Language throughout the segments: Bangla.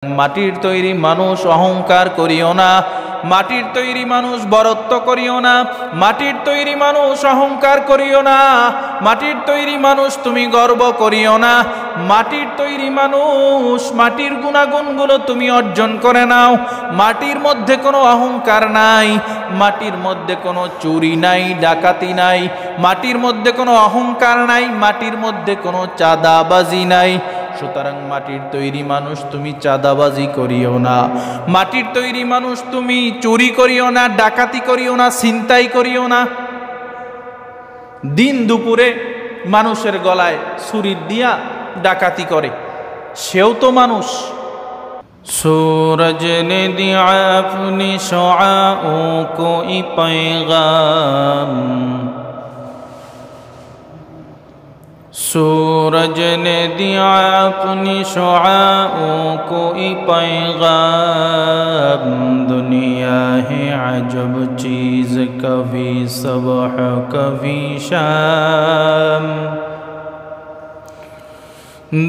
মাটির তৈরি মানুষ অহংকার করিও না, মাটির তৈরি মানুষ বরত্ব করিও না, মাটির তৈরি মানুষ অহংকার করিও না, মাটির তৈরি মানুষ তুমি গর্ব করিও না, মাটির তৈরি মানুষ মাটির গুণাগুণগুলো তুমি অর্জন করে নাও। মাটির মধ্যে কোনো অহংকার নাই, মাটির মধ্যে কোনো চুরি নাই, ডাকাতি নাই, মাটির মধ্যে কোনো অহংকার নাই, মাটির মধ্যে কোনো চাঁদাবাজি নাই। সুতরাং মাটির তৈরি মানুষ তুমি চাঁদাবাজি করিও না, মাটির তৈরি মানুষ তুমি চুরি করিও না, ডাকাতি করিও না, ছিনতাই করিও না। দিন দুপুরে মানুষের গলায় ছুরি দিয়া ডাকাতি করে, সেও তো মানুষ। सूरज ने दिया अपनी शुआओं को पैगाम, सूरज ने दिया अपनी शुआओं को पैगाम। दुनिया है अजब चीज़, कभी सुबह कभी शाम।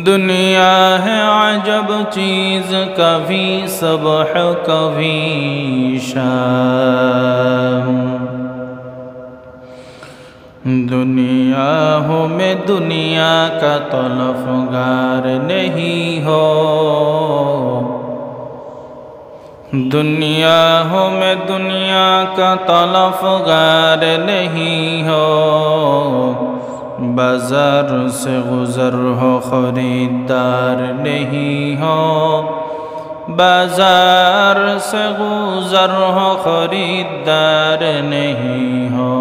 दुनिया है अजब चीज़, कभी सुबह कभी शाम। दुनिया हो मैं दुनिया का तलफगार नहीं हो, दुनिया हो मैं दुनिया का तलफगार नहीं हो। बाजार से गुजर हो खरीदार नहीं हो, बाजार से गुजर हो खरीदार नहीं हो।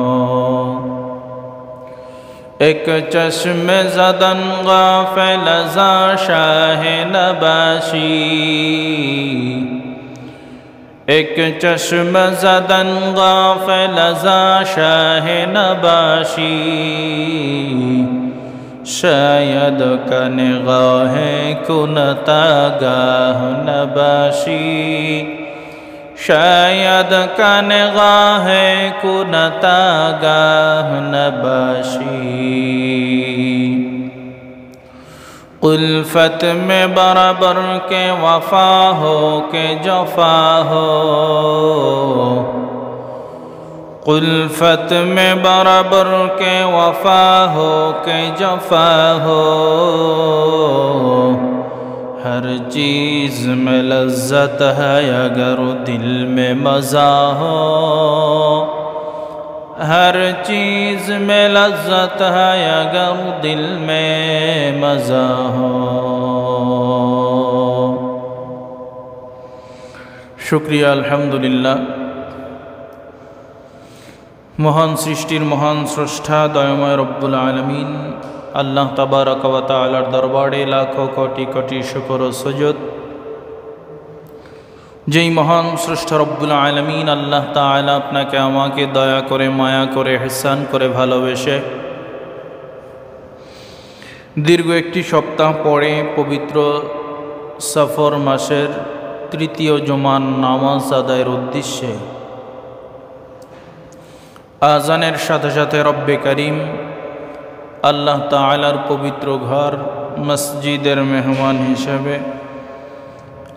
एक चश्मे ज़दन गाफिल ज़ा शाह नबाशी, एक चश्मे ज़दन गाफिल ज़ा शाह नबाशी। शायद का निगाह कुनता गाह नबाशी, शायद का निगाह कुनता गाह नबाशी। उल्फत में बराबर के वफा हो के जफा हो, उल्फत में बराबर के वफा हो के जफा हो। हर चीज़ में लज्जत है अगर दिल में मज़ा हो, हर चीज़ में लज्जत है अगर दिल में मज़ा हो। शुक्रिया, अल्हम्दुलिल्लाह। महान सृष्टिर महान स्रष्टा दयामय रब्बुल आलमीन अल्लाह तबारक व तआलार दरबारे लाखों कोटि कोटि शुक्र व सुजूद। যেই মহান স্রষ্টা রব্বুল আলামিন আল্লাহ তাআলা আপনাকে আমাকে দয়া করে মায়া করে ইহসান করে ভালোবেসে দীর্ঘ একটি সপ্তাহ পরে পবিত্র সফর মাসের তৃতীয় জুমার নামাজ আদায়ের উদ্দেশ্যে আজানের সাথে সাথে রব্বে করিম আল্লাহ তাআলার পবিত্র ঘর মসজিদের মেহমান হিসেবে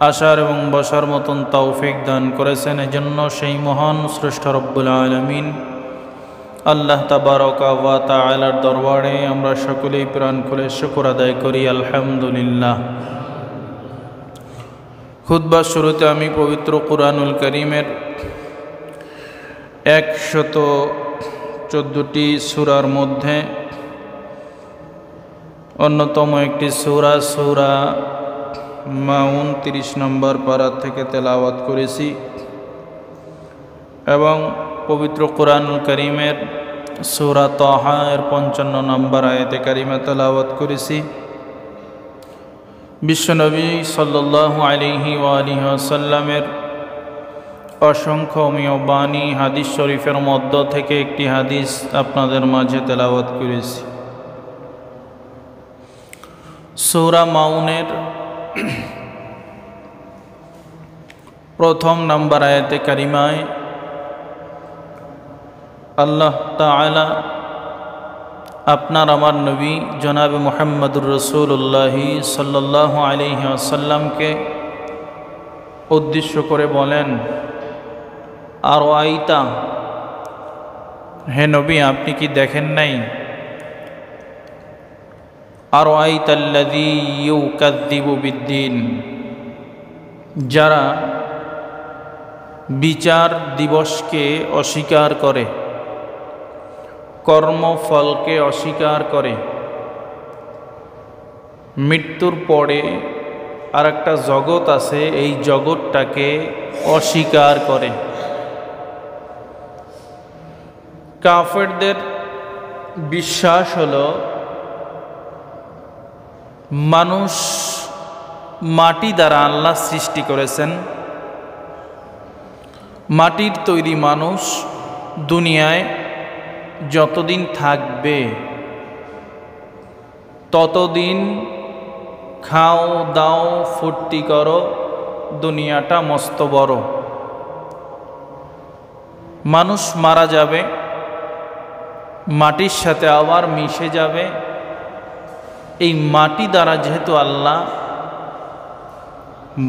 আসার এবং বসার মতন তৌফিক দান করেছেন। এজন্য সেই মহান স্রষ্টা রব্বুল আলামিন আল্লাহ তাবারক ওয়া তাআলার দরবারে আমরা সকলেই প্রাণ খুলে শুকর আদায় করি, আলহামদুলিল্লাহ। খুতবার শুরুতে আমি পবিত্র কুরআনুল কারীমের 114টি সূরার মধ্যে অন্যতম একটি সূরা সূরা মাউন 30 নম্বর পারা থেকে তেলাওয়াত করেছি এবং পবিত্র কুরআনুল কারীমের সূরা তাহা এর 55 নম্বর আয়াতে কারিমা তেলাওয়াত করেছি। বিশ্বনবী সাল্লাল্লাহু আলাইহি ওয়া আলিহি ওয়াসাল্লামের অসংখ্য অমীয় বাণী হাদিস শরীফের মধ্য থেকে একটি হাদিস আপনাদের মাঝে তেলাওয়াত করেছি। সূরা মাউনের প্রথম নম্বর আয়াতে কারিমায় আল্লাহ তাআলা আপনার আমার নবী জনাব মুহাম্মদুর রাসূলুল্লাহ সাল্লাল্লাহু আলাইহি ওয়াসাল্লামকে উদ্দেশ্য করে বলেন, আর আইতা, হে নবী আপনি কি দেখেন নাই, আর আইতাল্লাযী ইউকাযযিবু বিদ্দীন, যারা বিচার দিবসকে অস্বীকার করে, কর্মফলকে অস্বীকার করে, মৃত্যুর পরে আর একটা জগৎ আছে, এই জগৎটাকে অস্বীকার করে। কাফেরদের বিশ্বাস হলো মানুষ মাটি দ্বারা আল্লাহ সৃষ্টি করেছেন, মাটির তৈরি মানুষ দুনিয়ায় যতদিন থাকবে ততদিন খাও দাও ফুর্তি করো, দুনিয়াটা মস্ত বড়। মানুষ মারা যাবে, মাটির সাথে আবার মিশে যাবে। এই মাটি দ্বারা যেহেতু আল্লাহ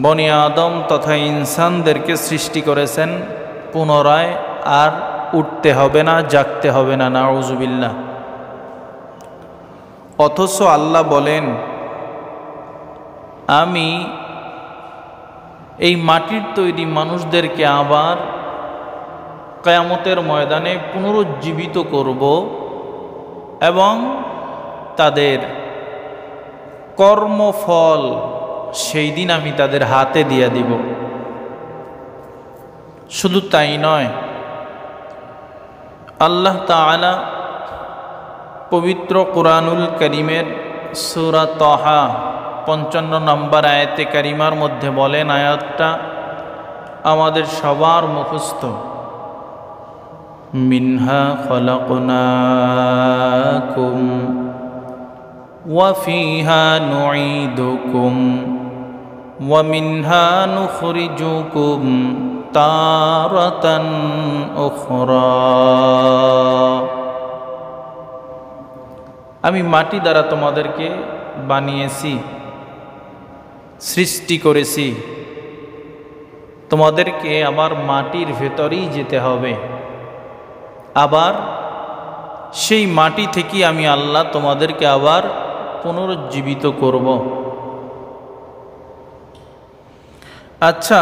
বনি আদম তথা ইনসানদেরকে সৃষ্টি করেছেন, পুনরায় আর উঠতে হবে না, জাগতে হবে না, নাউযুবিল্লাহ। অথচ আল্লাহ বলেন, আমি এই মাটির তৈরি মানুষদেরকে আবার কিয়ামতের ময়দানে পুনরুজ্জীবিত করব এবং তাদের কর্মফল সেই দিন আমি তাদের হাতে দিয়ে দিব। শুধু তাই নয়, আল্লাহ তাআলা পবিত্র কুরআনুল কারীমের সূরা তাহা 55 নম্বর আয়াতে কারিমার মধ্যে বলেন, আয়াতটা আমাদের সবার মুখস্থ, মিনহা খলাকনাকুম ওয়া ফিহা নুঈদুকুম ওয়া মিনহা নুখরিজুকুম তারাতান উখরা। আমি মাটি দ্বারা তোমাদেরকে বানিয়েছি, সৃষ্টি করেছি, তোমাদেরকে আবার মাটির ভেতরেই যেতে হবে, আবার সেই মাটি থেকে আমি আল্লাহ তোমাদেরকে আবার পুনরুজ্জীবিত করব। আচ্ছা,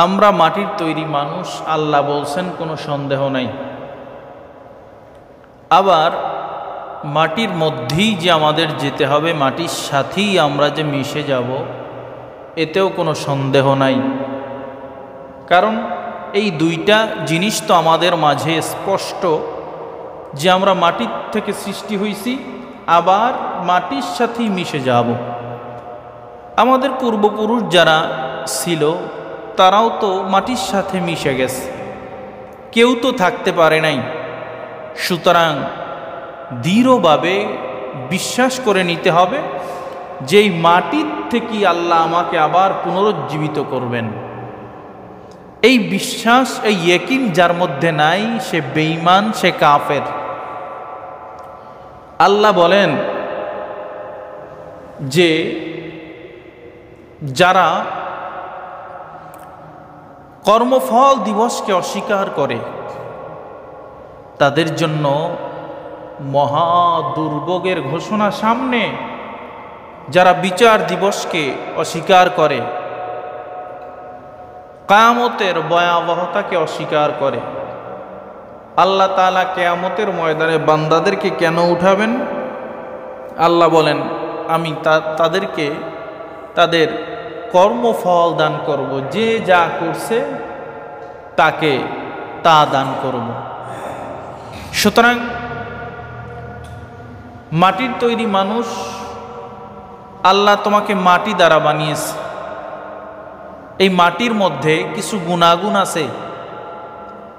আমরা মাটির তৈরি মানুষ, আল্লাহ বলছেন, কোনো সন্দেহ নাই। আবার মাটির মধ্যেই যে আমাদের যেতে হবে, মাটির সাথেই আমরা যে মিশে যাব, এতেও কোনো সন্দেহ নাই। কারণ এই দুইটা জিনিস তো আমাদের মাঝে স্পষ্ট, যে আমরা মাটির থেকে সৃষ্টি হয়েছি, আবার মাটির সাথেই মিশে যাব। আমাদের পূর্বপুরুষ যারা ছিল তারাও তো মাটির সাথে মিশে গেছে, কেউ তো থাকতে পারে নাই। সুতরাং দৃঢ়ভাবে বিশ্বাস করে নিতে হবে যে এই মাটির থেকে আল্লাহ আমাকে আবার পুনরুজ্জীবিত করবেন। এই বিশ্বাস, এই ইয়াকিন যার মধ্যে নাই, সে বেঈমান, সে কাফের। আল্লাহ বলেন যে যারা কর্মফল দিবসকে অস্বীকার করে তাদের জন্য মহা দুর্ভোগের ঘোষণা সামনে। যারা বিচার দিবসকে অস্বীকার করে, কিয়ামতের ভয়াবহতাকে অস্বীকার করে, আল্লাহ তাআলা কিয়ামতের ময়দানে বান্দাদেরকে কেন উঠাবেন? আল্লাহ বলেন, আমি তাদেরকে তাদের কর্মফল দান করব, যে যা করছে তাকে তা দান করব। সুতরাং মাটির তৈরি মানুষ, আল্লাহ তোমাকে মাটি দ্বারা বানিয়েছে। এই মাটির মধ্যে কিছু গুণাগুণ আছে,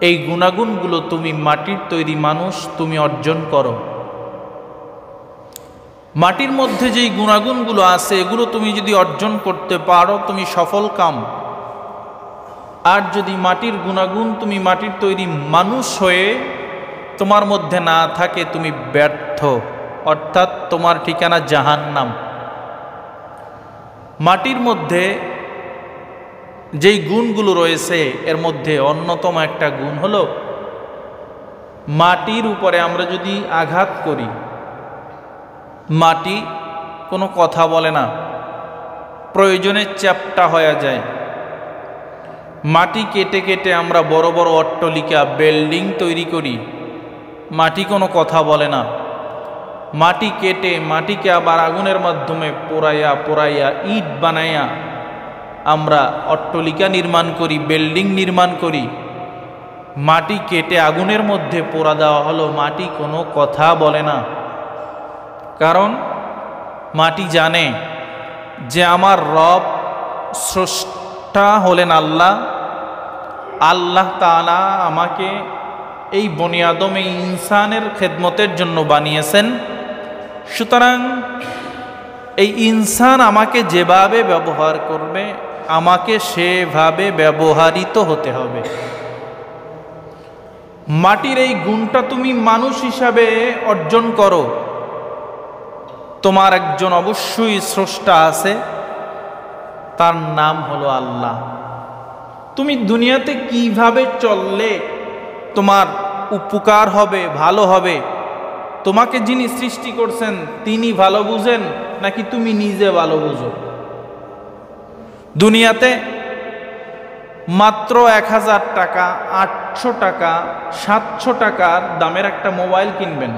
এই গুণাগুণগুলো তুমি মাটির তৈরি মানুষ তুমি অর্জন করো। মাটির মধ্যে যেই গুণাগুণগুলো আছে এগুলো তুমি যদি অর্জন করতে পারো তুমি সফল কাম। আর যদি মাটির গুণাগুণ তুমি মাটির তৈরি মানুষ হয়ে তোমার মধ্যে না থাকে তুমি ব্যর্থ, অর্থাৎ তোমার ঠিকানা জাহান্নাম। মাটির মধ্যে যেই গুণগুলো রয়েছে এর মধ্যে অন্যতম একটা গুণ হলো মাটির উপরে আমরা যদি আঘাত করি, মাটি কোনো কথা বলে না, প্রয়োজনে চ্যাপ্টা হয়ে যায়। মাটি কেটে কেটে আমরা বড় বড় অট্টালিকা বিল্ডিং তৈরি করি, মাটি কোনো কথা বলে না। মাটি কেটে মাটিকে আবার আগুনের মাধ্যমে পোড়াইয়া পোড়াইয়া ইট বানাইয়া আমরা অট্টালিকা নির্মাণ করি, বিল্ডিং নির্মাণ করি। মাটি কেটে আগুনের মধ্যে পোড়া দেওয়া হলো, মাটি কোনো কথা বলে না। কারণ মাটি জানে যে আমার রব স্রষ্টা হলেন আল্লাহ। আল্লাহ তাআলা আমাকে এই বনি আদম, এই ইনসানের খেদমতের জন্য বানিয়েছেন। সুতরাং এই ইনসান আমাকে যেভাবে ব্যবহার করবে আমাকে সেভাবে ব্যবহৃত হতে হবে। মাটির এই গুণটা তুমি মানুষ হিসাবে অর্জন করো। তোমার একজন অবশ্যই স্রষ্টা আছে, তার নাম হলো আল্লাহ। তুমি দুনিয়াতে কিভাবে চললে তোমার উপকার হবে, ভালো হবে, তোমাকে যিনি সৃষ্টি করছেন তিনি ভালো বুঝেন নাকি তুমি নিজে ভালো বুঝো? দুনিয়াতে মাত্র 1000 টাকা, 800 টাকা, 700 টাকার দামের একটা মোবাইল কিনবেন,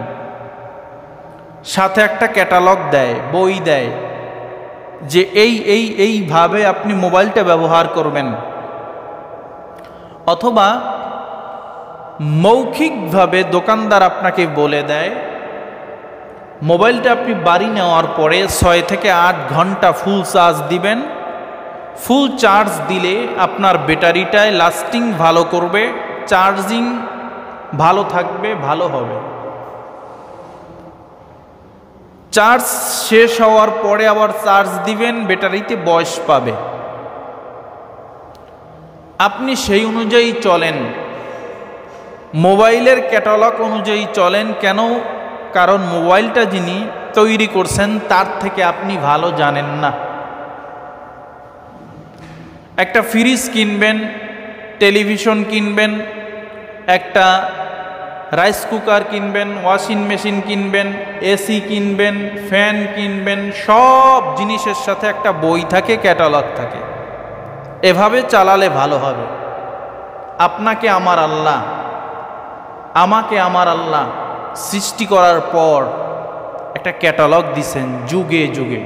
সাথে একটা ক্যাটালগ দেয়, বই দেয় যে এইভাবে আপনি মোবাইলটা ব্যবহার করবেন। অথবা মৌখিকভাবে দোকানদার আপনাকে বলে দেয় মোবাইলটা আপনি বাড়ি নেওয়ার পরে 6 থেকে 8 ঘন্টা ফুল চার্জ দিবেন। ফুল চার্জ দিলে আপনার ব্যাটারিটায় লাস্টিং ভালো করবে, চার্জিং ভালো থাকবে, ভালো হবে। চার্জ শেষ হওয়ার পরে আবার চার্জ দিবেন, ব্যাটারিতে বয়স পাবে। আপনি সেই অনুযায়ী চলেন, মোবাইলের ক্যাটালগ অনুযায়ী চলেন। কেন? কারণ মোবাইলটা যিনি তৈরি করছেন তার থেকে আপনি ভালো জানেন না। একটা ফ্রিজ কিনবেন, টেলিভিশন কিনবেন, একটা রাইস কুকার কিনবেন, ওয়াশিং মেশিন কিনবেন, এসি কিনবেন, ফ্যান কিনবেন, সব জিনিসের সাথে একটা বই থাকে, ক্যাটালগ থাকে। এভাবে চালালে ভালো হবে। আপনাকে আমার আল্লাহ, আমাকে আমার আল্লাহ সৃষ্টি করার পর একটা ক্যাটালগ দিছেন যুগে যুগে।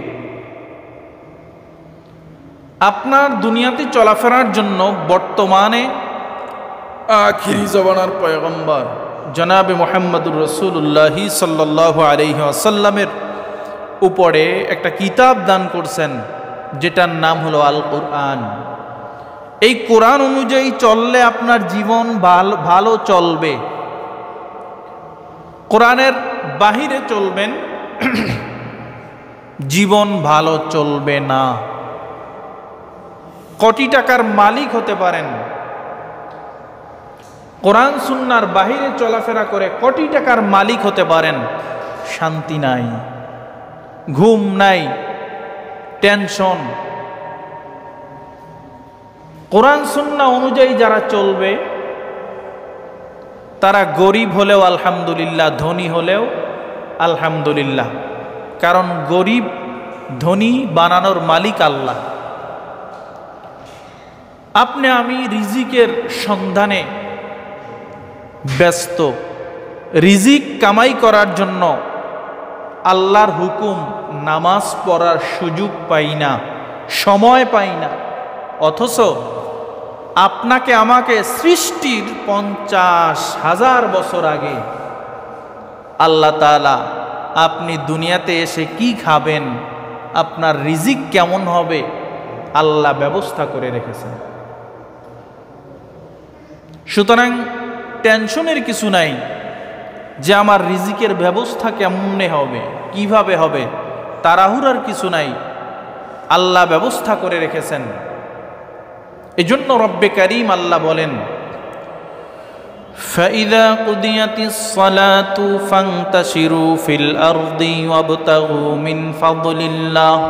আপনার দুনিয়াতে চলাফেরার জন্য বর্তমানে আখিরি জমানার পয়গম্বর জনাবে মুহাম্মদুর রাসূলুল্লাহি সাল্লাল্লাহু আলাইহি ওয়াসাল্লামের উপরে একটা কিতাব দান করছেন, যেটার নাম হলো আল কোরআন। এই কোরআন অনুযায়ী চললে আপনার জীবন ভালো চলবে। কোরআনের বাহিরে চলবেন, জীবন ভালো চলবে না। কোটি টাকার মালিক হতে পারেন, কোরআন সুন্নাহর বাহিরে চলাফেরা করে কোটি টাকার মালিক হতে পারেন, শান্তি নাই, ঘুম নাই, টেনশন। কোরআন সুন্নাহ অনুযায়ী যারা চলবে তারা গরিব হলেও আলহামদুলিল্লাহ, ধনী হলেও আলহামদুলিল্লাহ। কারণ গরিব ধনী বানানোর মালিক আল্লাহ। আপনি আমি রিজিকের সন্ধানে ব্যস্ত, রিজিক কামাই করার জন্য আল্লাহর হুকুম নামাজ পড়ার সুযোগ পাই না, সময় পাই না। অথচ আপনাকে আমাকে সৃষ্টির 50,000 বছর আগে আল্লাহ তাআলা আপনি দুনিয়াতে এসে কি খাবেন, আপনার রিজিক কেমন হবে আল্লাহ ব্যবস্থা করে রেখেছেন। সুতরাং টেনশনের কিছু নাই যে আমার রিজিকের ব্যবস্থা কেমনে হবে, কিভাবে হবে, তাড়াহুড়ার কিছু নাই, আল্লাহ ব্যবস্থা করে রেখেছেন। এজন্য রব্বে কারীম আল্লাহ বলেন, فَإِذَا قُضِيَتِ الصَّلَاةُ فَانْتَشِرُوا فِي الْأَرْضِ وَابْتَغُوا مِنْ فَضْلِ اللَّهِ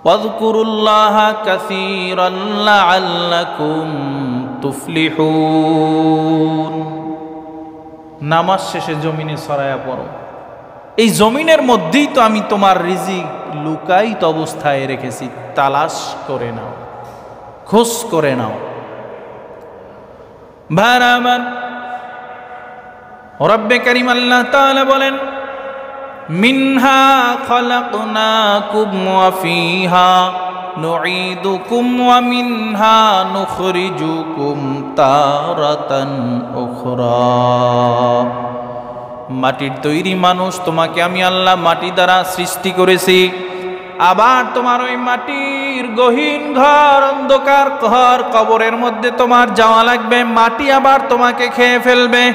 ওয়াযকুরুল্লাহা কাসীরান লাআল্লাকুম তুফলিহুন। নামাজ শেষে জমিনে ছড়ায়া পড়ো। এই জমিনের মধ্যেই তো আমি তোমার রিজিক লুকায়িত অবস্থায় রেখেছি, তালাশ করে নাও, খোঁজ করে নাও। ভাইরা আমার, রব্বে কারীম আল্লাহ তাআলা বলেন, মিনহা খালাকনাকুম ওয়া ফিহা নুঈদুকুম ওয়া মিনহা নুখরিজুকুম তারাতান উখরা। মাটির তৈরি মানুষ, তোমাকে আমি আল্লাহ মাটি দ্বারা সৃষ্টি করেছি। আবার তোমার ওই মাটির গহীন ঘর, অন্ধকার ঘর, কবরের মধ্যে তোমার যাওয়া লাগবে, মাটি আবার তোমাকে খেয়ে ফেলবে।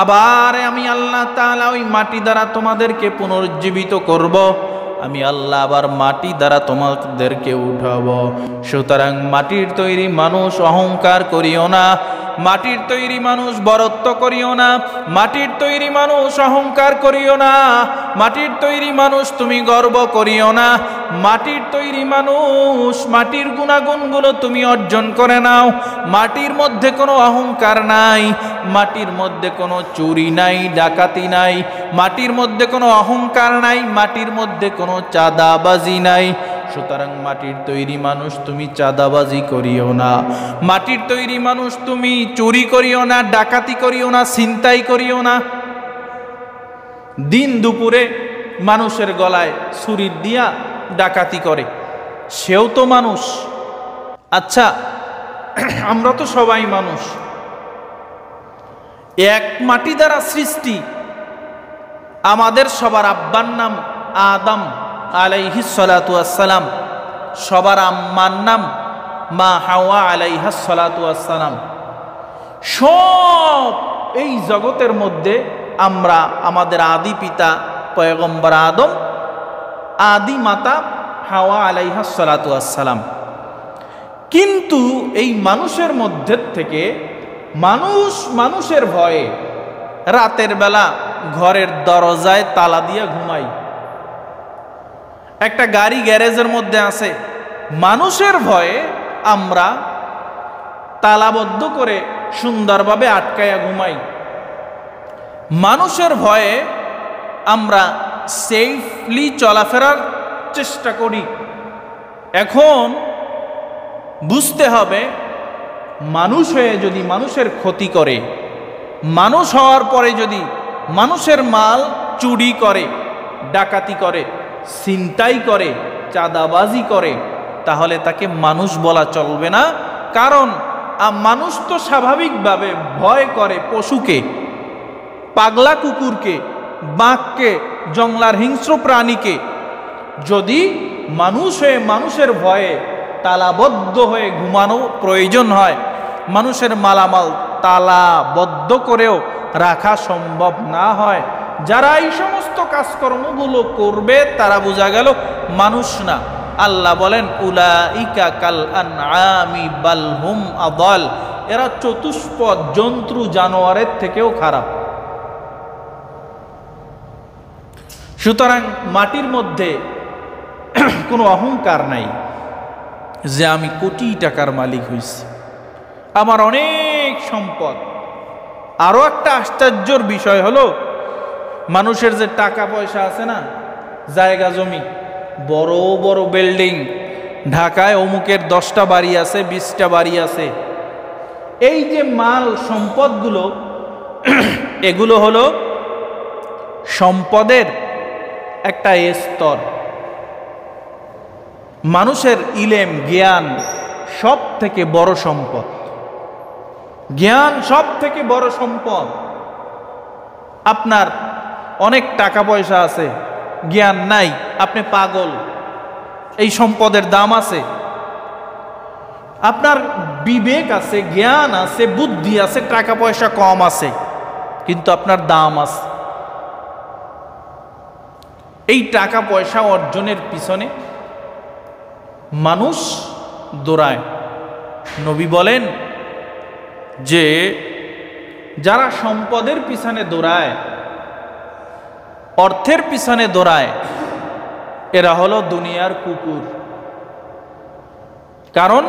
আবার আমি আল্লাহ তাআলা ওই মাটি দ্বারা তোমাদেরকে পুনরুজ্জীবিত করব। আমি আল্লাহ আবার মাটি দ্বারা তোমাদেরকে উঠাবো। সুতরাং মাটির তৈরি মানুষ অহংকার করিও না, মাটির তৈরি মানুষ বরত্ব করিও না, মাটির তৈরি মানুষ অহংকার করিও না, মাটির তৈরি মানুষ তুমি গর্ব করিও না। মাটির তৈরি মানুষ, মাটির গুণাগুণগুলো তুমি অর্জন করে নাও। মাটির মধ্যে কোনো অহংকার নাই, মাটির মধ্যে কোনো চুরি নাই, ডাকাতি নাই, মাটির মধ্যে কোনো অহংকার নাই, মাটির মধ্যে কোনো চাঁদাবাজি নাই। সুতরাং মাটির তৈরি মানুষ তুমি চাঁদাবাজি করিও না, মাটির তৈরি মানুষ তুমি চুরি করিও না, ডাকাতি করিও না, ছিনতাই করিও না। দিন দুপুরে মানুষের গলায় ছুরি দিয়া ডাকাতি করে, সেও তো মানুষ। আচ্ছা, আমরা তো সবাই মানুষ, এক মাটি দ্বারা সৃষ্টি। আমাদের সবার আব্বার নাম আদম আলাইহিস সালাতু ওয়াসসালাম, সবার আম্মার নাম মা হাওয়া আলাইহাস সালাতু ওয়াসসালাম। সব এই জগতের মধ্যে আমরা আমাদের আদি পিতা পয়গম্বর আদম, আদি মাতা হাওয়া আলাইহাস সালাতু ওয়াসসালাম। কিন্তু এই মানুষের মধ্যে থেকে মানুষের ভয়ে রাতের বেলা ঘরের দরজায় তালা দিয়ে ঘুমাই। একটা গাড়ি গ্যারেজের মধ্যে আছে, মানুষের ভয়ে আমরা তালাবদ্ধ করে সুন্দরভাবে আটকায়া ঘুমাই। মানুষের ভয়ে আমরা সেফলি চলাফেরার চেষ্টা করি। এখন বুঝতে হবে, মানুষ হয়ে যদি মানুষের ক্ষতি করে, মানুষ হওয়ার পরে যদি মানুষের মাল চুরি করে, ডাকাতি করে, ছিনতাই করে, চাঁদাবাজি করে, তাহলে তাকে মানুষ বলা চলবে না। কারণ মানুষ তো স্বাভাবিকভাবে ভয় করে পশুকে, পাগলা কুকুরকে, বাঘকে, জংলার হিংস্র প্রাণীকে। যদি মানুষ হয়ে মানুষের ভয়ে তালাবদ্ধ হয়ে ঘুমানো প্রয়োজন হয়, মানুষের মালামাল তালাবদ্ধ করেও রাখা সম্ভব না হয়, যারা এই সমস্ত কাজকর্মগুলো করবে তারা বোঝা গেল মানুষ না। আল্লাহ বলেন, উলাইকা কাল আনআমি বাল হুম আদাল, এরা চতুষ্পদ জন্তু জানোয়ারের থেকেও খারাপ। সুতরাং মাটির মধ্যে কোনো অহংকার নাই যে আমি কোটি টাকার মালিক হইছি, আমার অনেক সম্পদ। আরো একটা আশ্চর্যের বিষয় হলো, মানুষের যে টাকা পয়সা আছে না, জায়গা জমি, বড় বড় বিল্ডিং, ঢাকায় অমুকের 10টা বাড়ি আছে, 20টা বাড়ি আছে, এই যে মাল সম্পদগুলো, এগুলো হলো সম্পদের একটা স্তর। মানুষের ইলেম, জ্ঞান সব থেকে বড় সম্পদ, জ্ঞান সব থেকে বড় সম্পদ। আপনার অনেক টাকা পয়সা আছে, জ্ঞান নাই, আপনি পাগল, এই সম্পদের দাম আছে। আপনার বিবেক আছে, জ্ঞান আছে, বুদ্ধি আছে, টাকা পয়সা কম আছে, কিন্তু আপনার দাম আছে। এই টাকা পয়সা অর্জনের পিছনে মানুষ দৌড়ায়। নবী বলেন যে যারা সম্পদের পিছনে দৌড়ায়, অর্থের পিছনে দৌড়ায়, এরা হলো দুনিয়ার কুকুর। কারণ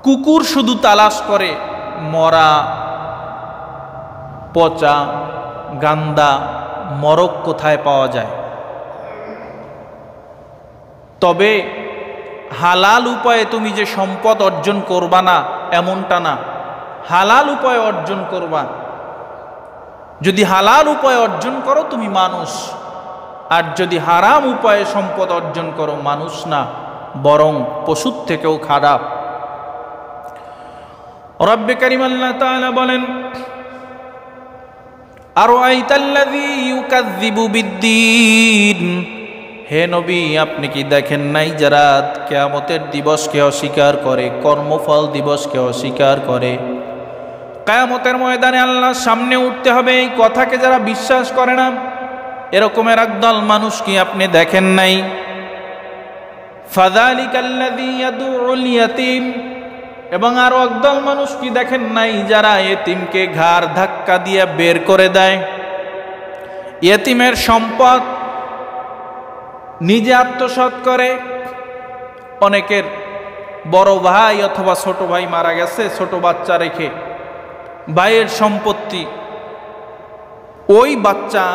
কুকুর শুধু তালাশ করে মরা, পচা, গান্দা, মরক কোথায় পাওয়া যায়। তবে হালাল উপায়ে তুমি যে সম্পদ অর্জন করবা না এমনটা না, হালাল উপায়ে অর্জন করবা। যদি হালাল উপায়ে অর্জন করো তুমি মানুষ, আর যদি হারাম উপায়ে সম্পদ অর্জন করো মানুষ না, বরং পশুর থেকেও খারাপ। রব্বে কারীম আল্লাহ তাআলা বলেন, আরাআইতাল্লাযী ইউকাযযিবু বিদ্দীন, হে নবী আপনি কি দেখেন নাই যারা কিয়ামতের দিবসকে অস্বীকার করে, কর্মফল দিবসকে অস্বীকার করে। কিয়ামতের ময়দানে আল্লাহর সামনে উঠতে হবে, এই কথাকে যারা বিশ্বাস করে না, এরকমের একদল মানুষ কি আপনি দেখেন নাই। ফাযালিকাল্লাযী ইয়াদউল ইয়াতীম, এবং আরো একদল মানুষ কি দেখেন নাই যারা এতিমকে ঘাড় ধাক্কা দিয়ে বের করে দেয়, এতিমের সম্পদ নিজে আত্মসাৎ করে। অনেকের বড় ভাই অথবা ছোট ভাই মারা গেছে, ছোট বাচ্চা রেখে, ভাইয়ের সম্পত্তি ওই বাচ্চা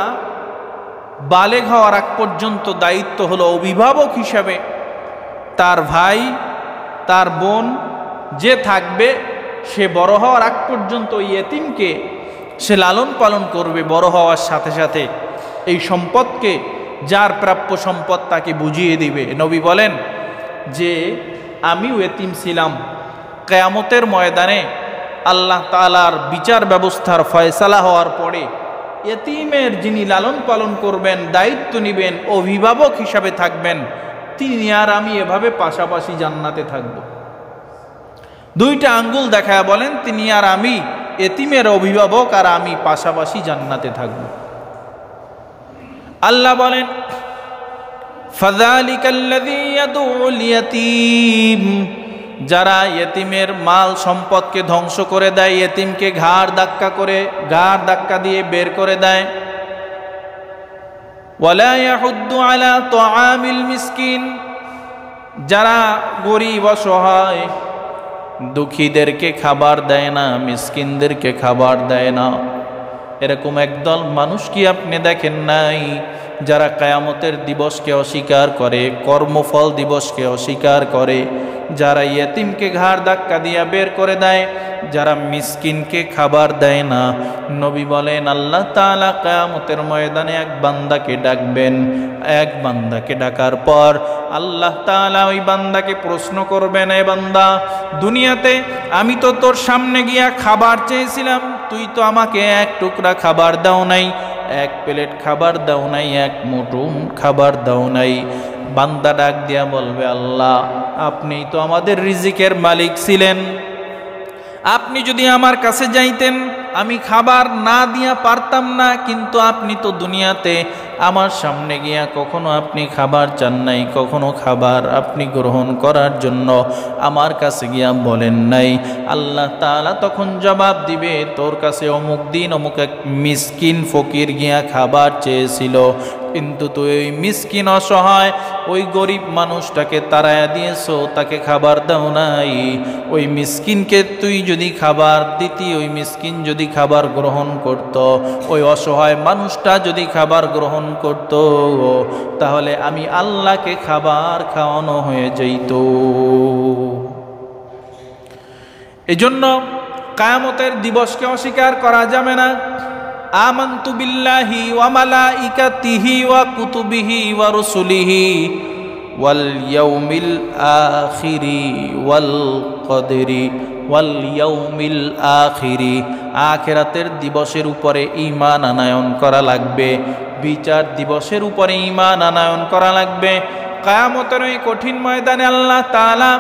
বালেগ হওয়ার আগ পর্যন্ত দায়িত্ব হলো অভিভাবক হিসাবে তার ভাই, তার বোন যে থাকবে, সে বড় হওয়ার আগ পর্যন্ত ওই এতিমকে সে লালন পালন করবে। বড় হওয়ার সাথে সাথে এই সম্পদকে, যার প্রাপ্য সম্পদ, তাকে বুঝিয়ে দিবে। নবী বলেন যে আমিও এতিম ছিলাম, কিয়ামতের ময়দানে আল্লাহ তাআলার বিচার ব্যবস্থার ফয়সালা হওয়ার পরে এতিমের যিনি লালন পালন করবেন, দায়িত্ব নেবেন, অভিভাবক হিসাবে থাকবেন, তিনি আর আমি এভাবে পাশাপাশি জান্নাতে থাকব। দুইটা আঙ্গুল দেখায় বলেন, তিনি আর আমি, এতিমের অভিভাবক আর আমি পাশাপাশি জান্নাতে থাকব। আল্লাহ বলেন, ফাযালিকাল্লাযী ইয়াদউল ইয়াতীম, যারা এতিমের মাল সম্পদকে ধ্বংস করে দেয়, এতিমকে ঘাড় ধাক্কা দিয়ে বের করে দেয়। ওয়ালা ইয়াহুদ্দু আলা তুআমিল মিসকিন, যারা গরীব অসহায় দুঃখীদেরকে খাবার দেয় না, মিসকিনদেরকে খাবার দেয় না। এরকম একদল মানুষ কি আপনি দেখেন নাই যারা কিয়ামতের দিবসকে অস্বীকার করে, কর্মফল দিবসকে অস্বীকার করে, যারা ইয়েতিমকে ঘাড় ধাক্কা দিয়ে বের করে দেয়, যারা মিসকিনকে খাবার দেয় না। নবী বলেন আল্লাহ তাআলা কিয়ামতের ময়দানে এক বান্দাকে ডাকবেন। এক বান্দাকে ডাকার পর আল্লাহ তাআলা ওই বান্দাকে প্রশ্ন করবেন, এ বান্দা, দুনিয়াতে আমি তো তোর সামনে গিয়া খাবার চেয়েছিলাম, তুই তো আমাকে এক টুকরা খাবার দাও নাই, এক প্লেট খাবার দাও নাই, এক মুঠো খাবার দাও নাই। বান্দা ডাক দিয়া বলবে, আল্লাহ আপনি তো আমাদের রিজিকের মালিক ছিলেন, আপনি যদি আমার কাছে যাইতেন আমি খাবার না দিয়া পারতাম না, কিন্তু আপনি তো দুনিয়াতে আমার সামনে গিয়া কখনো আপনি খাবার চান নাই, কখনো খাবার আপনি গ্রহণ করার জন্য আমার কাছে গিয়া বলেন নাই। আল্লাহ তাআলা তখন জবাব দিবে, তোর কাছে অমুক দিন অমুক এক মিসকিন ফকির গিয়া খাবার চেয়েছিল, কিন্তু তুই ওই মিসকিন অসহায় ওই গরিব মানুষটাকে তাড়ায়া দিয়েছো, তাকে খাবার দাও নাই। ওই মিসকিনকে তুই যদি খাবার দিতি, ওই মিসকিন যদি খাবার গ্রহণ করত, ওই অসহায় মানুষটা যদি খাবার গ্রহণ করত, তাহলে আমি আল্লাহকে খাবার খাওয়ানো হয়ে যেত। এজন্য কিয়ামতের দিবসকে অস্বীকার করা যাবে না। আমানতু বিল্লাহি ওয়া মালাইকাতিহি ওয়া কুতুবিহি ওয়া রুসুলিহি ওয়াল ইয়াউমিল আখিরি ওয়াল কদরি ওয়াল ইয়াউমিল আখিরি, আখিরাতের দিবসের উপরে ঈমান আনয়ন করা লাগবে, বিচার দিবসের উপরে ঈমান আনয়ন করা লাগবে। কিয়ামতের ওই কঠিন ময়দানে আল্লাহ তাআলা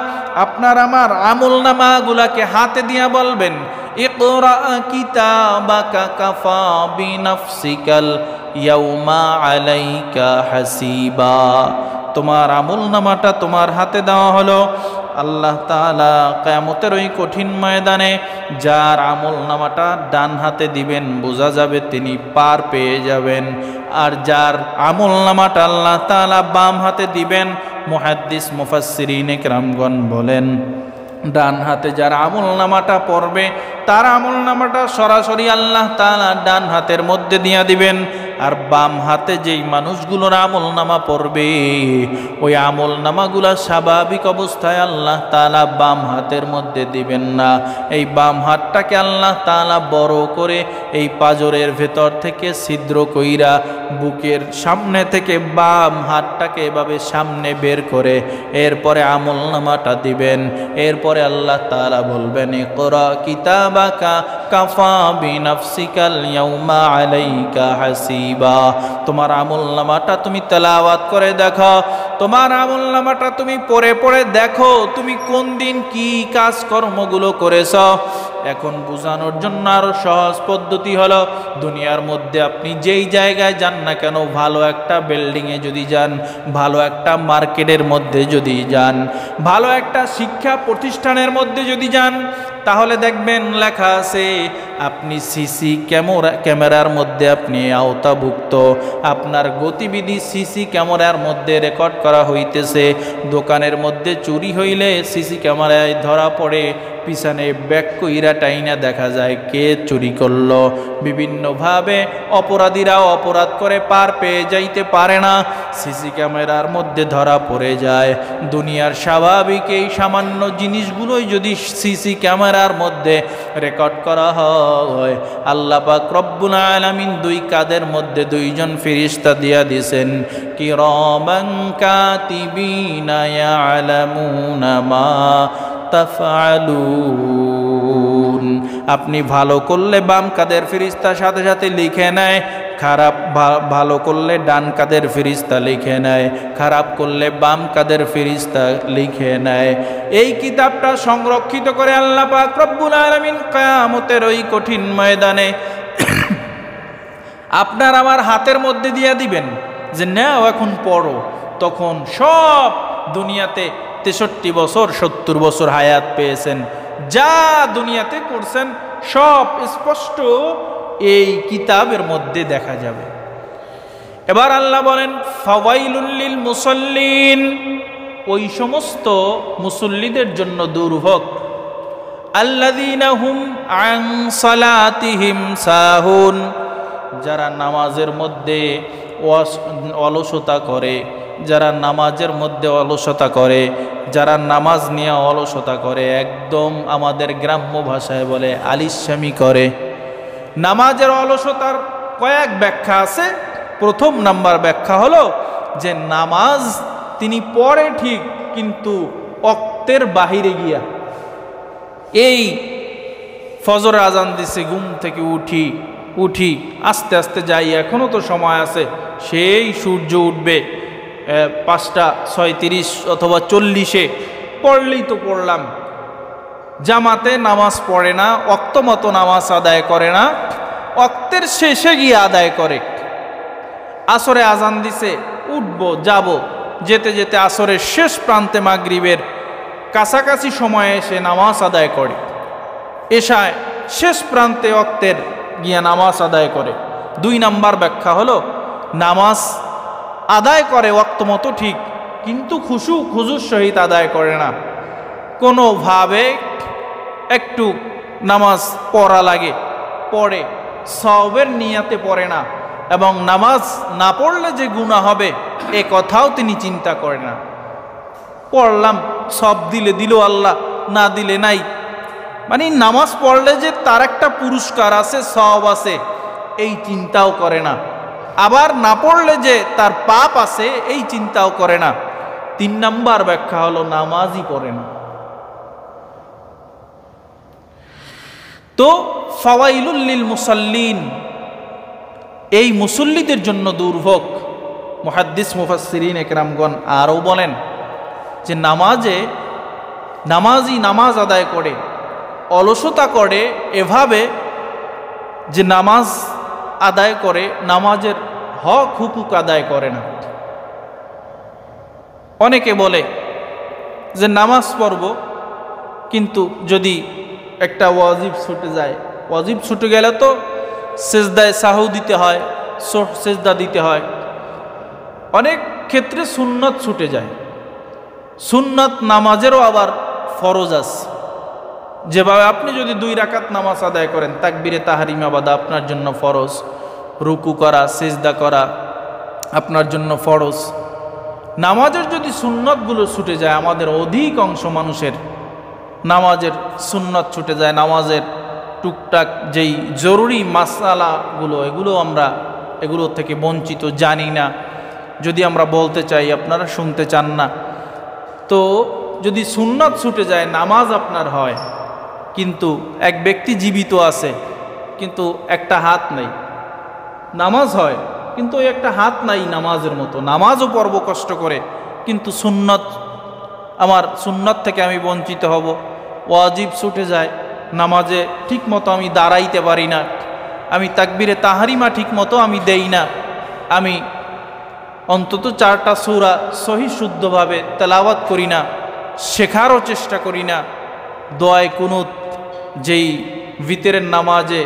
আপনার আমার আমলনামাগুলোকে হাতে দিয়া বলবেন, ইকরা কিতাবাকা কাফা বিনাফসিকাল ইয়াউমা আলাইকা হাসিবা। তোমার আমলনামাটা তোমার হাতে দেওয়া হলো, আল্লাহ তাআলা কিয়ামতের ওই কঠিন ময়দানে যার আমল নামাটা ডান হাতে দিবেন বোঝা যাবে তিনি পার পেয়ে যাবেন, আর যার আমল নামাটা আল্লাহ তাআলা বাম হাতে দিবেন, মুহাদ্দিস মুফাসসিরিন ইকরামগণ বলেন ডান হাতে যার আমল নামাটা পড়বে তার আমল নামাটা সরাসরি আল্লাহ তাআলা ডান হাতের মধ্যে দিয়া দিবেন, আর বাম হাতে যেই মানুষগুলোর আমল নামা পড়বে ওই আমল নামাগুলা স্বাভাবিক অবস্থায় আল্লাহ তাআলা বাম হাতের মধ্যে দিবেন না। এই বাম হাতটাকে আল্লাহ তাআলা বড় করে এই পাজরের ভেতর থেকে ছিদ্র কইরা বুকের সামনে থেকে বাম হাতটাকে এভাবে সামনে বের করে এরপরে আমল নামাটা দিবেন। এরপরে আল্লাহ তাআলা বলবেন ইকরা কিতাবাকা কাফা বিনাফসিকাল ইয়াউমা আলাইকা হাসিবা। তোমার আমলনামাটা তুমি তেলাওয়াত করে দেখো, তোমার আমলনামাটা তুমি পড়ে পড়ে দেখো তুমি কোন দিন কি কাজ কর্মগুলো করেছ। এখন বোঝানোর জন্য আরো সহজ পদ্ধতি হলো, দুনিয়ার মধ্যে আপনি যেই জায়গায় যান না কেন, ভালো একটা বিল্ডিংয়ে যদি যান, ভালো একটা মার্কেটের মধ্যে যদি যান, ভালো একটা শিক্ষা প্রতিষ্ঠানের মধ্যে যদি যান, তাহলে দেখবেন লেখা আছে আপনি সিসি ক্যামেরার মধ্যে আপনি আওতাভুক্ত, আপনার গতিবিধি সিসি ক্যামেরার মধ্যে রেকর্ড করা হইতেছে। দোকানের মধ্যে চুরি হইলে সিসি ক্যামেরায় ধরা পড়ে, পিছনে ব্যাক কইরা টাইনা দেখা যায় কে চুরি করলো। বিভিন্নভাবে অপরাধীরাও অপরাধ করে পার পেয়ে যাইতে পারে না, সিসি ক্যামেরার মধ্যে ধরা পড়ে যায়। দুনিয়ার স্বাভাবিক এই সামান্য জিনিসগুলোই যদি সিসি ক্যামেরার মধ্যে রেকর্ড করা হয়, আল্লাহ পাক রব্বুল আলামিন দুই কাদের মধ্যে দুইজন ফেরেশতা দিয়া দিয়েছেন কিরামান কাতিবিনা ইয়ালামুনা মা তাফআলুন। আপনি ভালো করলে বাম কাদের ফেরেশতা সাথে সাথে লিখে নেয়, খারাপ ভালো করলে ডান কাদের ফেরেশতা লিখে নেয়, খারাপ করলে বাম কাদের ফেরেশতা লিখে নেয়। এই কিতাবটা সংরক্ষিত করে আল্লাহ পাক রব্বুল আলামিন কিয়ামতের ওই কঠিন ময়দানে আপনার আমার হাতের মধ্যে দিয়ে দিবেন যে নাও এখন পড়ো। তখন সব দুনিয়াতে 63 বছর 70 বছর হায়াত পেয়েছেন, যা দুনিয়াতে করছেন সব স্পষ্ট এই কিতাবের মধ্যে দেখা যাবে। এবার আল্লাহ বলেন ফাওয়াইলুল লিল মুসাল্লিন, ওই সমস্ত মুসল্লিদের জন্য দুর্ভোগ, আল্লাযীনা হুম আন সালাতিহিম সাহুন, যারা নামাজের মধ্যে অলসতা করে, যারা নামাজের মধ্যে অলসতা করে, যারা নামাজ নিয়ে অলসতা করে, একদম আমাদের গ্রাম্য ভাষায় বলে আলিস্বামি করে। নামাজের অলসতার কয়েক ব্যাখ্যা আছে। প্রথম নাম্বার ব্যাখ্যা হলো যে নামাজ তিনি পড়ে ঠিক, কিন্তু ওয়াক্তের বাহিরে গিয়া, এই ফজর আজান দিছে, ঘুম থেকে উঠি আস্তে আস্তে যাই, এখনো তো সময় আছে, সেই সূর্য উঠবে 5:36 অথবা 40-এ, পড়লেই তো পড়লাম। জামাতে নামাজ পড়ে না, ওয়াক্ত মতো নামাজ আদায় করে না, ওয়াক্তের শেষে গিয়ে আদায় করে। আসরে আজান দিছে, উঠবো যাব, যেতে যেতে আসরের শেষ প্রান্তে মাগরিবের কাছাকাছি সময়ে এসে নামাজ আদায় করে, এশায় শেষ প্রান্তে ওয়াক্তের গিয়া নামাজ আদায় করে। 2 নাম্বার ব্যাখ্যা হলো নামাজ আদায় করে ওয়াক্ত মতো ঠিক, কিন্তু খুজুর সহিত আদায় করে না, কোনোভাবে একটু নামাজ পড়া লাগে পড়ে, সওয়াবের নিয়াতে পড়ে না, এবং নামাজ না পড়লে যে গুনাহ হবে এ কথাও তিনি চিন্তা করে না। পড়লাম, সব দিলে দিল আল্লাহ, না দিলে নাই, মানে নামাজ পড়লে যে তার একটা পুরস্কার আছে, সওয়াব আছে, এই চিন্তাও করে না। আবার না পড়লে যে তার পাপ আছে এই চিন্তাও করে না। 3 নাম্বার ব্যাখ্যা হলো নামাজই পড়ে না। তো ফাওয়াইলুল লিল মুসাল্লিন, এই মুসল্লিদের জন্য দুর্ভোগ। মুহাদ্দিস মুফাসসিরিন ইকরামগণ আরও বলেন যে নামাজি নামাজ আদায় করে, অলসতা করে এভাবে যে নামাজ আদায় করে, নামাজের হক হুকুক আদায় করে না। অনেকে বলে যে নামাজ পড়ব, কিন্তু যদি একটা ওয়াজিব ছুটে যায়, ওয়াজিব ছুটে গেলে তো সেজদায় সাহু দিতে হয়, সেজদা দিতে হয়। অনেক ক্ষেত্রে সুন্নত ছুটে যায়। সুন্নত নামাজেরও আবার ফরজ আছে। যেভাবে আপনি যদি 2 রাকাত নামাজ আদায় করেন, তাকবীরে তাহরিমা বাদা আপনার জন্য ফরজ, রুকু করা, সেজদা করা আপনার জন্য ফরজ। নামাজের যদি সুন্নতগুলো ছুটে যায়, আমাদের অধিকাংশ মানুষের নামাজের সুন্নত ছুটে যায়, নামাজের টুকটাক যেই জরুরি মাসালাগুলো এগুলো থেকে বঞ্চিত, জানি না। যদি আমরা বলতে চাই আপনারা শুনতে চান না। তো যদি সুন্নত ছুটে যায়, নামাজ আপনার হয়, কিন্তু এক ব্যক্তি জীবিত আছে কিন্তু একটা হাত নেই, নামাজ হয় কিন্তু ওই একটা হাত নাই নামাজের মতো, নামাজও পড়ব কষ্ট করে, কিন্তু সুন্নত থেকে আমি বঞ্চিত হব। ওয়াজিব ছুটে যায়, নামাজে ঠিক মতো আমি দাঁড়াইতে পারি না, আমি তাকবীরে তাহরিমা ঠিক মতো আমি দেই না, আমি অন্তত 4টা সূরা সহি শুদ্ধভাবে তেলাওয়াত করি না, শেখারও চেষ্টা করি না। দোয়ায়ে কুনুত যেই ভিতরের নামাজে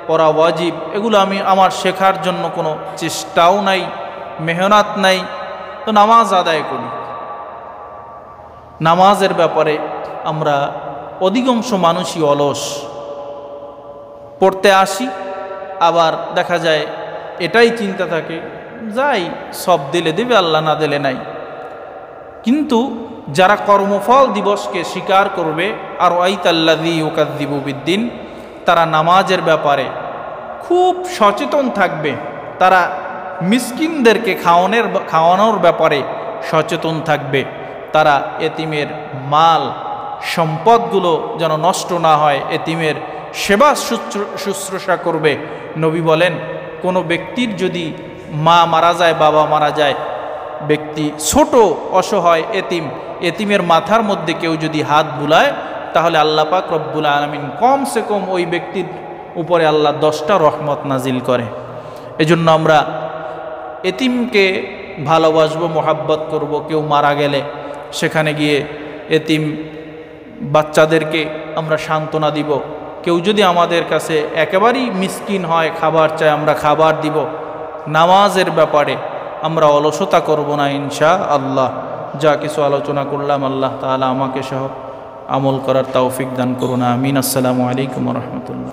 পড়া ওয়াজিব, এগুলো আমার শেখার জন্য কোনো চেষ্টাও নাই, মেহনত নাই, তো নামাজ আদায় করি। নামাজের ব্যাপারে আমরা অধিকাংশ মানুষই অলস। পড়তে আসি, আবার দেখা যায় এটাই চিন্তা থাকে, যাই সব দিলে দেবে, আল্লাহ না দিলে নাই। কিন্তু যারা কর্মফল দিবসকে স্বীকার করবে, আর আইতাল্লাযী ইউকাযযিবু বিদ্দিন, তারা নামাজের ব্যাপারে খুব সচেতন থাকবে, তারা মিসকিনদেরকে খাওয়ানোর ব্যাপারে সচেতন থাকবে, তারা এতিমের মাল সম্পদগুলো যেন নষ্ট না হয়, এতিমের সেবা শুশ্রূষা করবে। নবী বলেন, কোনো ব্যক্তির যদি মা মারা যায়, বাবা মারা যায়, ব্যক্তি ছোট অসহায় এতিমের মাথার মধ্যে কেউ যদি হাত বুলায়, তাহলে আল্লাহ পাক রব্বুল আলামিন কমসে কম ওই ব্যক্তির উপরে আল্লাহ 10টা রহমত নাজিল করে। এজন্য আমরা এতিমকে ভালোবাসবো, মোহাব্বত করব। কেউ মারা গেলে সেখানে গিয়ে এতিম বাচ্চাদেরকে আমরা সান্ত্বনা দিব। কেউ যদি আমাদের কাছে একেবারেই মিসকিন হয়, খাবার চায়, আমরা খাবার দিব। নামাজের ব্যাপারে আমরা অলসতা করব না ইনশাআল্লাহ। যা কিছু আলোচনা করলাম, আল্লাহ তাআলা আমাকে সহ আমল করার তৌফিক দান করুন। আমিন। আসসালামু আলাইকুম ওয়া রাহমাতুল্লাহ।